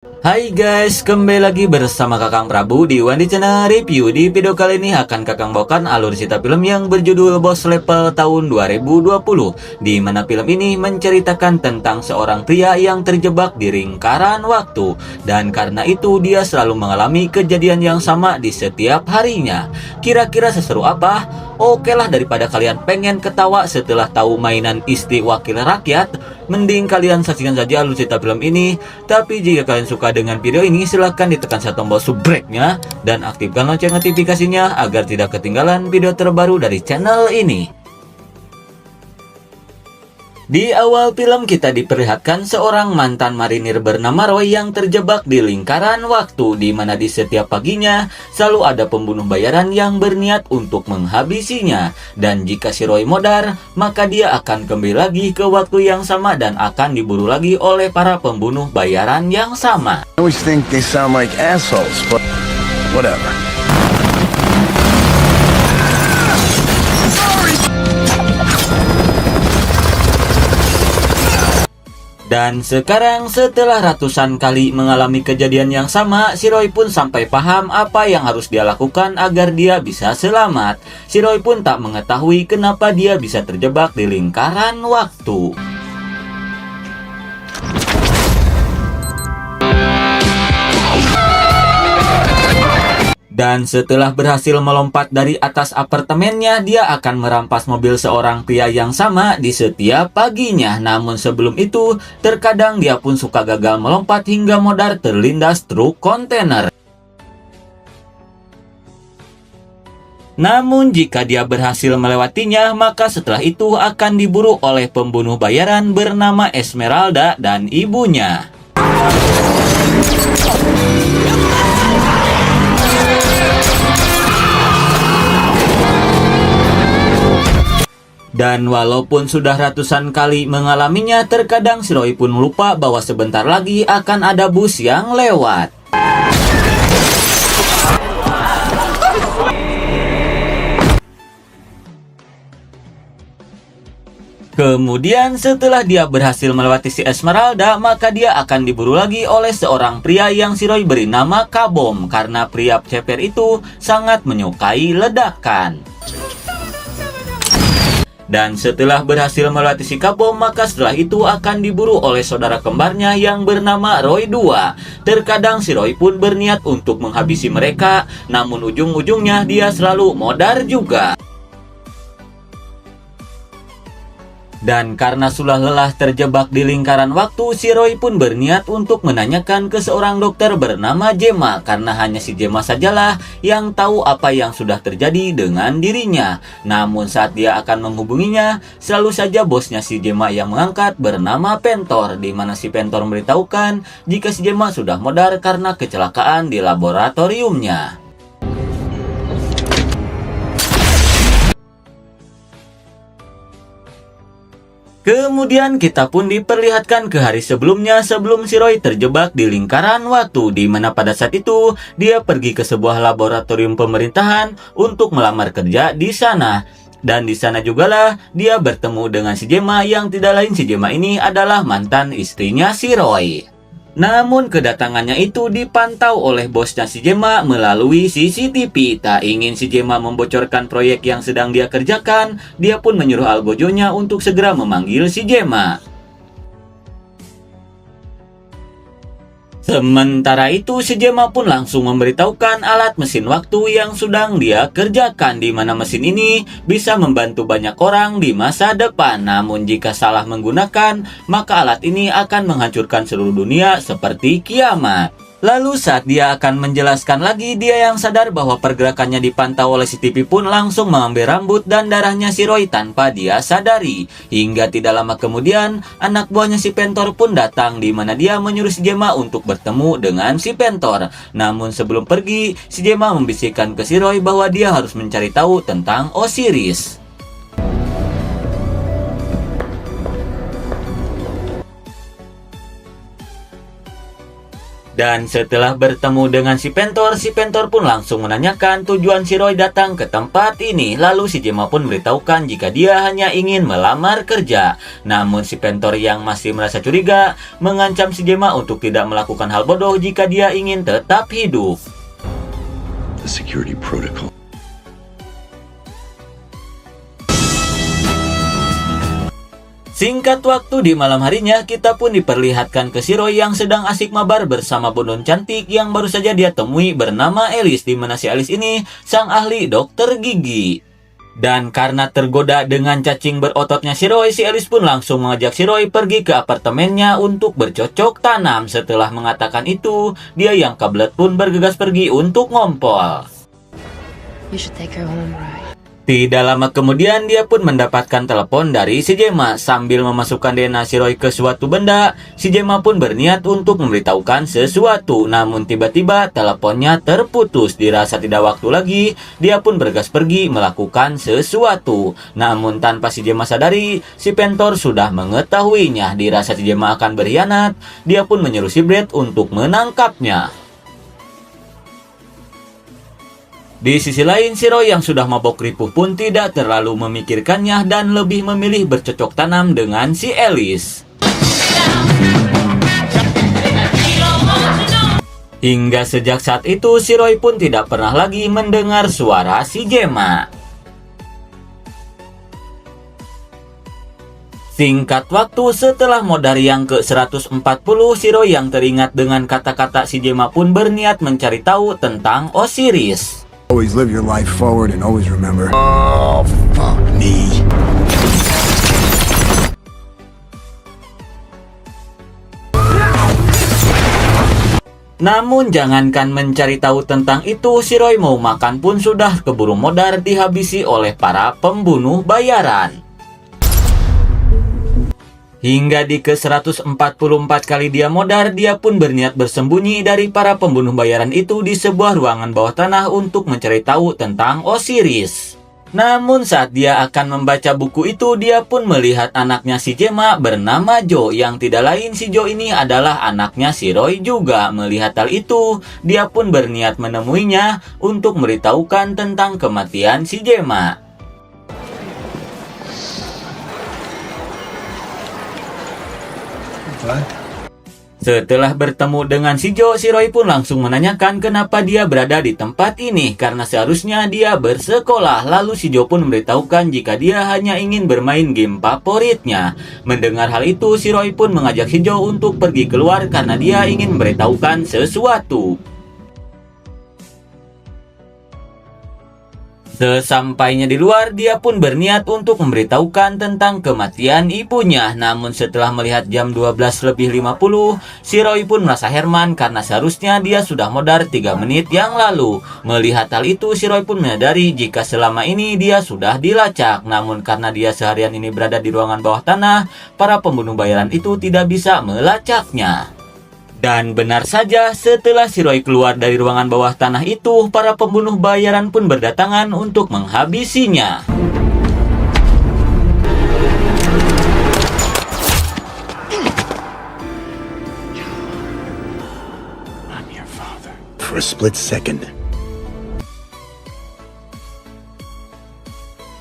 Hai guys, kembali lagi bersama Kakang Prabu di Wandi Channel Review. Di video kali ini akan Kakang bawakan alur cerita film yang berjudul Boss Level tahun 2020, di mana film ini menceritakan tentang seorang pria yang terjebak di lingkaran waktu, dan karena itu dia selalu mengalami kejadian yang sama di setiap harinya. Kira-kira seseru apa? Oke lah, daripada kalian pengen ketawa setelah tahu mainan istri wakil rakyat, mending kalian saksikan saja alur cerita film ini. Tapi jika kalian suka dengan video ini, silahkan ditekan tombol subscribe-nya dan aktifkan lonceng notifikasinya agar tidak ketinggalan video terbaru dari channel ini. Di awal film kita diperlihatkan seorang mantan marinir bernama Roy yang terjebak di lingkaran waktu, di mana di setiap paginya selalu ada pembunuh bayaran yang berniat untuk menghabisinya. Dan jika si Roy modar, maka dia akan kembali lagi ke waktu yang sama dan akan diburu lagi oleh para pembunuh bayaran yang sama. I always think they sound like assholes, but whatever. Dan sekarang setelah ratusan kali mengalami kejadian yang sama, si Roy pun sampai paham apa yang harus dia lakukan agar dia bisa selamat. Si Roy pun tak mengetahui kenapa dia bisa terjebak di lingkaran waktu. Dan setelah berhasil melompat dari atas apartemennya, dia akan merampas mobil seorang pria yang sama di setiap paginya. Namun sebelum itu, terkadang dia pun suka gagal melompat hingga modar terlindas truk kontainer. Namun jika dia berhasil melewatinya, maka setelah itu akan diburu oleh pembunuh bayaran bernama Esmeralda dan ibunya. Dan walaupun sudah ratusan kali mengalaminya, terkadang si Roy pun lupa bahwa sebentar lagi akan ada bus yang lewat. Kemudian setelah dia berhasil melewati si Esmeralda, maka dia akan diburu lagi oleh seorang pria yang si Roy beri nama Kabom, karena pria ceper itu sangat menyukai ledakan. Dan setelah berhasil melewati si Kabom, maka setelah itu akan diburu oleh saudara kembarnya yang bernama Roy 2. Terkadang si Roy pun berniat untuk menghabisi mereka, namun ujung-ujungnya dia selalu modar juga. Dan karena sudah lelah terjebak di lingkaran waktu, si Roy pun berniat untuk menanyakan ke seorang dokter bernama Gemma, karena hanya si Gemma sajalah yang tahu apa yang sudah terjadi dengan dirinya. Namun saat dia akan menghubunginya, selalu saja bosnya si Gemma yang mengangkat bernama Pentor, di mana si Pentor memberitahukan jika si Gemma sudah modar karena kecelakaan di laboratoriumnya. Kemudian kita pun diperlihatkan ke hari sebelumnya sebelum si Roy terjebak di lingkaran waktu, di mana pada saat itu dia pergi ke sebuah laboratorium pemerintahan untuk melamar kerja di sana. Dan di sana jugalah dia bertemu dengan si Gemma, yang tidak lain si Gemma ini adalah mantan istrinya si Roy. Namun kedatangannya itu dipantau oleh bosnya si Gemma melalui CCTV. Tak ingin si Gemma membocorkan proyek yang sedang dia kerjakan, dia pun menyuruh algojonya untuk segera memanggil si Gemma. Sementara itu si Gemma pun langsung memberitahukan alat mesin waktu yang sedang dia kerjakan, di mana mesin ini bisa membantu banyak orang di masa depan. Namun jika salah menggunakan, maka alat ini akan menghancurkan seluruh dunia seperti kiamat. Lalu saat dia akan menjelaskan lagi, dia yang sadar bahwa pergerakannya dipantau oleh CCTV pun langsung mengambil rambut dan darahnya si Roy tanpa dia sadari. Hingga tidak lama kemudian, anak buahnya si Pentor pun datang, di mana dia menyuruh si Gemma untuk bertemu dengan si Pentor. Namun sebelum pergi, si Gemma membisikkan ke si Roy bahwa dia harus mencari tahu tentang Osiris. Dan setelah bertemu dengan si Pentor pun langsung menanyakan tujuan si Roy datang ke tempat ini. Lalu si Gemma pun memberitahukan jika dia hanya ingin melamar kerja. Namun si Pentor yang masih merasa curiga mengancam si Gemma untuk tidak melakukan hal bodoh jika dia ingin tetap hidup. The security protocol. Singkat waktu di malam harinya, kita pun diperlihatkan ke si Roy yang sedang asik mabar bersama bondon cantik yang baru saja dia temui bernama Alice, di mana si Alice ini sang ahli dokter gigi. Dan karena tergoda dengan cacing berototnya si Roy, si Alice pun langsung mengajak si Roy pergi ke apartemennya untuk bercocok tanam. Setelah mengatakan itu, dia yang kablet pun bergegas pergi untuk ngompol. You should take her home, Roy. Tidak lama kemudian dia pun mendapatkan telepon dari si Gemma. Sambil memasukkan DNA si Roy ke suatu benda, si Gemma pun berniat untuk memberitahukan sesuatu. Namun tiba-tiba teleponnya terputus. Dirasa tidak waktu lagi, dia pun bergegas pergi melakukan sesuatu. Namun tanpa si Gemma sadari, si Pentor sudah mengetahuinya. Dirasa si Gemma akan berkhianat, dia pun menyuruh si Brad untuk menangkapnya. Di sisi lain, si Roy yang sudah mabok ripuh pun tidak terlalu memikirkannya dan lebih memilih bercocok tanam dengan si Alice. Hingga sejak saat itu, si Roy pun tidak pernah lagi mendengar suara si Gemma. Singkat waktu setelah modar yang ke-140, si Roy yang teringat dengan kata-kata si Gemma pun berniat mencari tahu tentang Osiris. Always live your life forward and always remember. Oh, fuck me. Namun jangankan mencari tahu tentang itu, si Roy mau makan pun sudah keburu modar dihabisi oleh para pembunuh bayaran. Hingga di ke-144 kali dia modar, dia pun berniat bersembunyi dari para pembunuh bayaran itu di sebuah ruangan bawah tanah untuk mencari tahu tentang Osiris. Namun saat dia akan membaca buku itu, dia pun melihat anaknya si Gemma bernama Joe, yang tidak lain si Joe ini adalah anaknya si Roy juga. Melihat hal itu, dia pun berniat menemuinya untuk memberitahukan tentang kematian si Gemma. Setelah bertemu dengan si Joe, si Roy pun langsung menanyakan kenapa dia berada di tempat ini, karena seharusnya dia bersekolah. Lalu si Joe pun memberitahukan jika dia hanya ingin bermain game favoritnya. Mendengar hal itu, si Roy pun mengajak si Joe untuk pergi keluar karena dia ingin memberitahukan sesuatu. Sesampainya di luar, dia pun berniat untuk memberitahukan tentang kematian ibunya. Namun setelah melihat jam 12:50, si Roy pun merasa heran karena seharusnya dia sudah modar 3 menit yang lalu. Melihat hal itu, si Roy pun menyadari jika selama ini dia sudah dilacak. Namun karena dia seharian ini berada di ruangan bawah tanah, para pembunuh bayaran itu tidak bisa melacaknya. Dan benar saja, setelah si Roy keluar dari ruangan bawah tanah itu, para pembunuh bayaran pun berdatangan untuk menghabisinya. For a split second.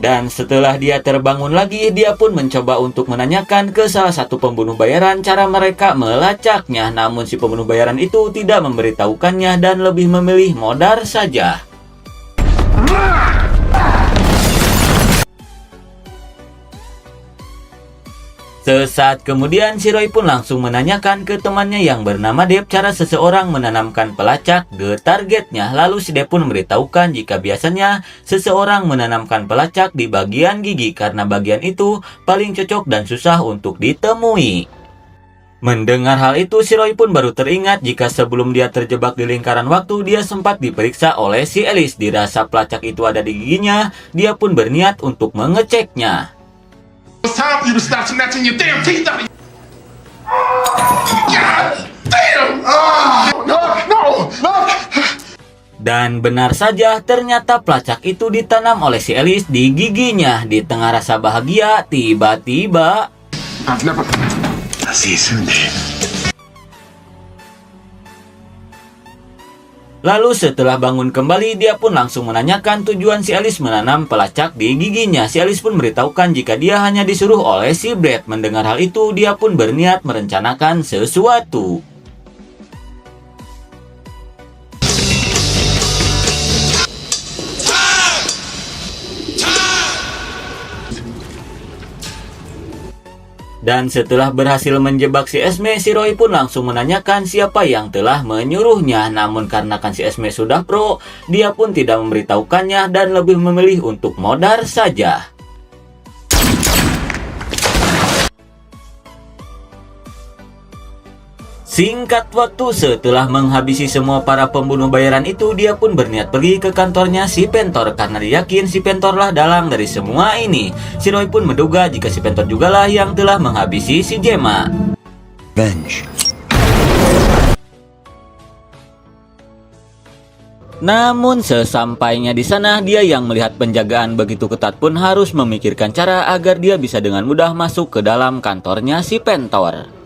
Dan setelah dia terbangun lagi, dia pun mencoba untuk menanyakan ke salah satu pembunuh bayaran cara mereka melacaknya. Namun si pembunuh bayaran itu tidak memberitahukannya dan lebih memilih modar saja. Sesaat kemudian, si Roy pun langsung menanyakan ke temannya yang bernama Deb cara seseorang menanamkan pelacak ke targetnya. Lalu si Deb pun memberitahukan jika biasanya seseorang menanamkan pelacak di bagian gigi karena bagian itu paling cocok dan susah untuk ditemui. Mendengar hal itu, si Roy pun baru teringat jika sebelum dia terjebak di lingkaran waktu, dia sempat diperiksa oleh si Alice. Dirasa pelacak itu ada di giginya, dia pun berniat untuk mengeceknya. It's time for you to stop snatching your damn teeth out of God damn! No! Dan benar saja, ternyata pelacak itu ditanam oleh si Alice di giginya. Di tengah rasa bahagia, tiba-tiba I've never... I'll see you soon, Dave. Lalu setelah bangun kembali, dia pun langsung menanyakan tujuan si Alice menanam pelacak di giginya. Si Alice pun memberitahukan jika dia hanya disuruh oleh si Brad. Mendengar hal itu, dia pun berniat merencanakan sesuatu. Dan setelah berhasil menjebak si Esme, si Roy pun langsung menanyakan siapa yang telah menyuruhnya. Namun karena kan si Esme sudah pro, dia pun tidak memberitahukannya dan lebih memilih untuk modar saja. Singkat waktu setelah menghabisi semua para pembunuh bayaran itu, dia pun berniat pergi ke kantornya si Pentor karena dia yakin si Pentor lah dalang dari semua ini. Si Roy pun menduga jika si Pentor jugalah yang telah menghabisi si Gemma. Revenge. Namun sesampainya di sana, dia yang melihat penjagaan begitu ketat pun harus memikirkan cara agar dia bisa dengan mudah masuk ke dalam kantornya si Pentor.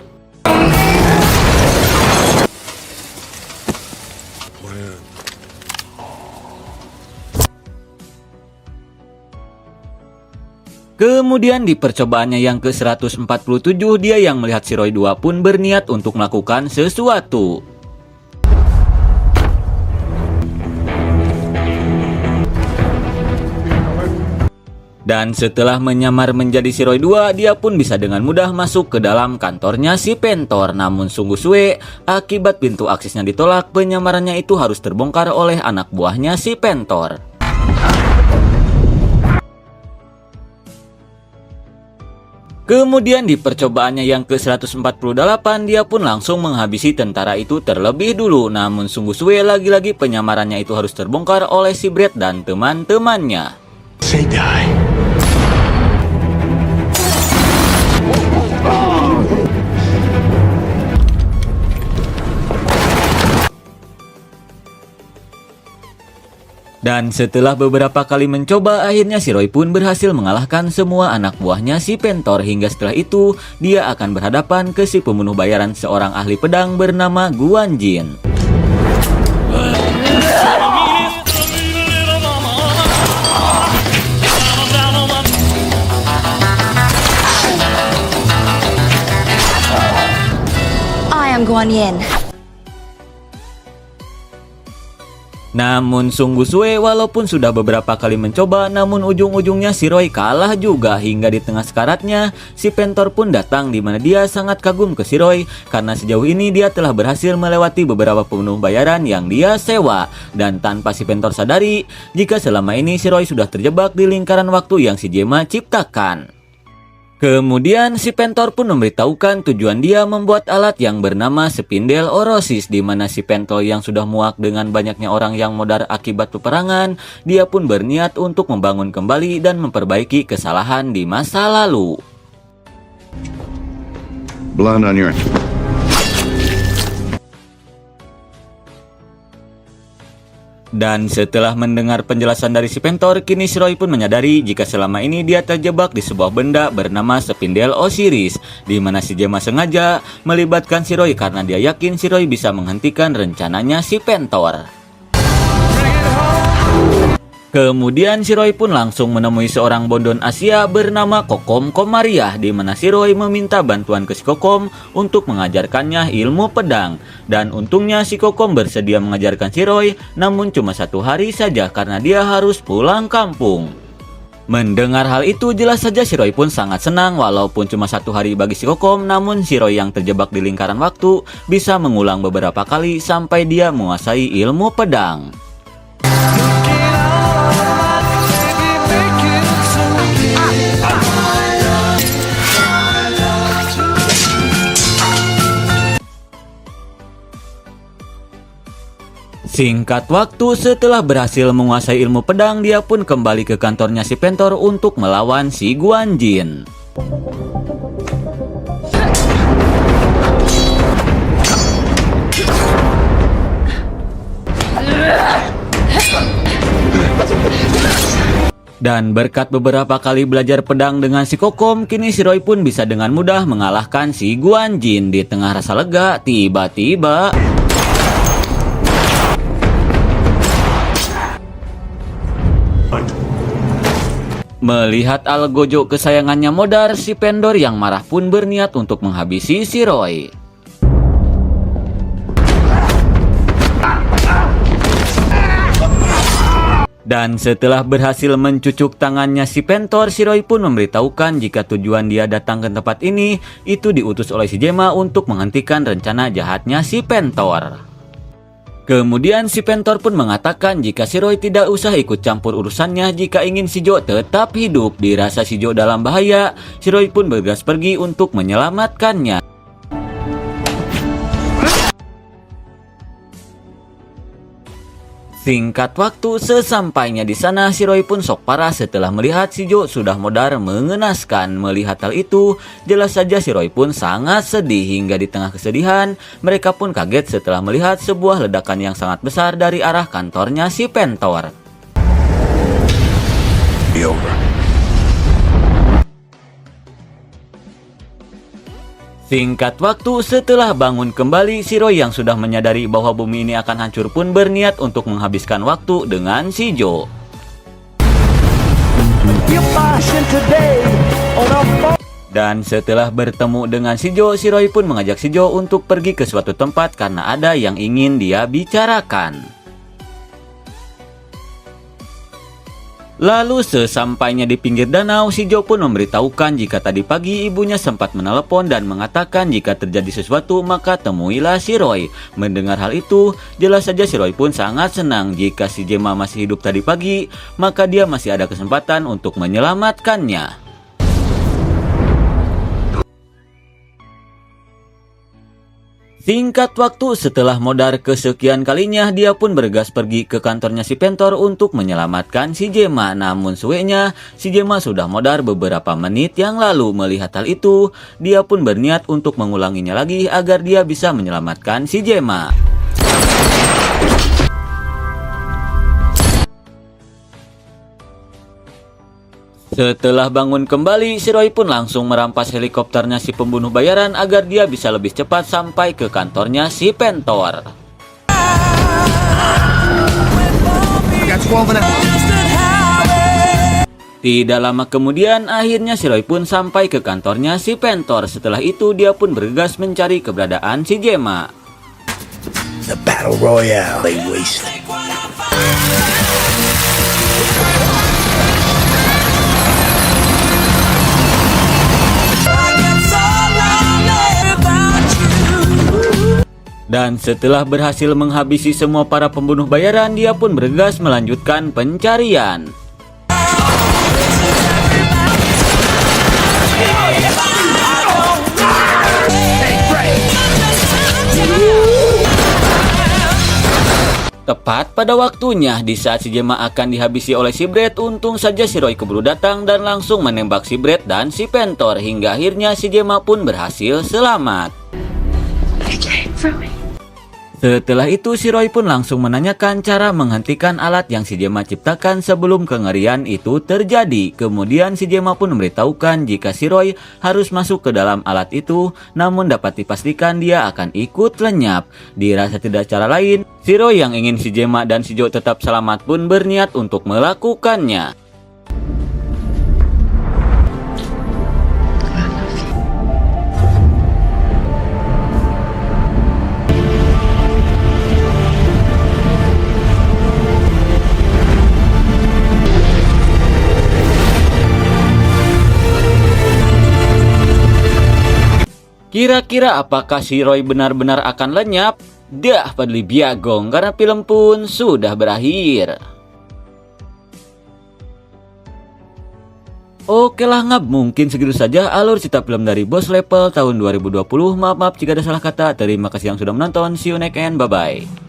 Kemudian di percobaannya yang ke-147, dia yang melihat si Roy 2 pun berniat untuk melakukan sesuatu. Dan setelah menyamar menjadi si Roy 2, dia pun bisa dengan mudah masuk ke dalam kantornya si Pentor. Namun sungguh suwe, akibat pintu aksesnya ditolak, penyamarannya itu harus terbongkar oleh anak buahnya si Pentor. Kemudian di percobaannya yang ke-148, dia pun langsung menghabisi tentara itu terlebih dulu. Namun sungguh suwe, lagi-lagi penyamarannya itu harus terbongkar oleh si Brad dan teman-temannya. Say die. Dan setelah beberapa kali mencoba, akhirnya si Roy pun berhasil mengalahkan semua anak buahnya si Pentor. Hingga setelah itu, dia akan berhadapan ke si pembunuh bayaran, seorang ahli pedang bernama Guan Jin. I am Guan Yin. Namun sungguh suwe, walaupun sudah beberapa kali mencoba, namun ujung-ujungnya si Roy kalah juga. Hingga di tengah sekaratnya, si Pentor pun datang, di mana dia sangat kagum ke si Roy karena sejauh ini dia telah berhasil melewati beberapa pembunuh bayaran yang dia sewa. Dan tanpa si Pentor sadari, jika selama ini si Roy sudah terjebak di lingkaran waktu yang si Gemma ciptakan. Kemudian si Pentor pun memberitahukan tujuan dia membuat alat yang bernama Spindel Orosis, di mana si Pentor yang sudah muak dengan banyaknya orang yang modar akibat peperangan, dia pun berniat untuk membangun kembali dan memperbaiki kesalahan di masa lalu. Blood on your... Dan setelah mendengar penjelasan dari si Pentor, kini si Roy pun menyadari jika selama ini dia terjebak di sebuah benda bernama Spindel Osiris, di mana si Gemma sengaja melibatkan si Roy karena dia yakin si Roy bisa menghentikan rencananya si Pentor. Kemudian si Roy pun langsung menemui seorang bondon Asia bernama Kokom Komariah, di mana si Roy meminta bantuan ke si Kokom untuk mengajarkannya ilmu pedang. Dan untungnya si Kokom bersedia mengajarkan si Roy, namun cuma 1 hari saja karena dia harus pulang kampung. Mendengar hal itu, jelas saja si Roy pun sangat senang. Walaupun cuma 1 hari bagi si Kokom, namun si Roy yang terjebak di lingkaran waktu bisa mengulang beberapa kali sampai dia menguasai ilmu pedang. Singkat waktu, setelah berhasil menguasai ilmu pedang, dia pun kembali ke kantornya si Pentor untuk melawan si Guan Jin. Dan berkat beberapa kali belajar pedang dengan si Kokom, kini si Roy pun bisa dengan mudah mengalahkan si Guan Jin. Di tengah rasa lega, tiba-tiba Melihat algojo kesayangannya modar, si Pendor yang marah pun berniat untuk menghabisi si Roy. Dan setelah berhasil mencucuk tangannya si Pentor, si Roy pun memberitahukan jika tujuan dia datang ke tempat ini itu diutus oleh si Gemma untuk menghentikan rencana jahatnya si Pentor. Kemudian si Pentor pun mengatakan jika si Roy tidak usah ikut campur urusannya jika ingin si Jo tetap hidup. Dirasa si Jo dalam bahaya, si Roy pun bergegas pergi untuk menyelamatkannya. Singkat waktu, sesampainya di sana, si Roy pun sok parah setelah melihat si Jo sudah modar mengenaskan. Melihat hal itu, jelas saja si Roy pun sangat sedih. Hingga di tengah kesedihan, mereka pun kaget setelah melihat sebuah ledakan yang sangat besar dari arah kantornya si Pentor. Be over. Singkat waktu, setelah bangun kembali, si Roy yang sudah menyadari bahwa bumi ini akan hancur pun berniat untuk menghabiskan waktu dengan si Jo. Dan setelah bertemu dengan si Jo, si Roy pun mengajak si Jo untuk pergi ke suatu tempat karena ada yang ingin dia bicarakan. Lalu sesampainya di pinggir danau, si Jo pun memberitahukan jika tadi pagi ibunya sempat menelepon dan mengatakan jika terjadi sesuatu maka temuilah si Roy. Mendengar hal itu, jelas saja si Roy pun sangat senang jika si Gemma masih hidup tadi pagi, maka dia masih ada kesempatan untuk menyelamatkannya. Singkat waktu, setelah modar kesekian kalinya, dia pun bergegas pergi ke kantornya si Pentor untuk menyelamatkan si Gemma. Namun suenya, si Gemma sudah modar beberapa menit yang lalu. Melihat hal itu, dia pun berniat untuk mengulanginya lagi agar dia bisa menyelamatkan si Gemma. Setelah bangun kembali, si Roy pun langsung merampas helikopternya si pembunuh bayaran agar dia bisa lebih cepat sampai ke kantornya si Pentor. Tidak lama kemudian, akhirnya si Roy pun sampai ke kantornya si Pentor. Setelah itu, dia pun bergegas mencari keberadaan si Gemma. The battle royale they wasted. Dan setelah berhasil menghabisi semua para pembunuh bayaran, dia pun bergegas melanjutkan pencarian. Tepat pada waktunya, di saat si Gemma akan dihabisi oleh si Brett, untung saja si Roy keburu datang dan langsung menembak si Brett dan si Pentor. Hingga akhirnya si Gemma pun berhasil selamat. Setelah itu, si Roy pun langsung menanyakan cara menghentikan alat yang si Gemma ciptakan sebelum kengerian itu terjadi. Kemudian si Gemma pun memberitahukan jika si Roy harus masuk ke dalam alat itu, namun dapat dipastikan dia akan ikut lenyap. Dirasa tidak cara lain, si Roy yang ingin si Gemma dan si Jo tetap selamat pun berniat untuk melakukannya. Kira-kira apakah si Roy benar-benar akan lenyap? Dah padli biagong karena film pun sudah berakhir. Oke lah ngab, mungkin segitu saja alur cerita film dari Boss Level tahun 2020. Maaf jika ada salah kata. Terima kasih yang sudah menonton. See you next and bye-bye.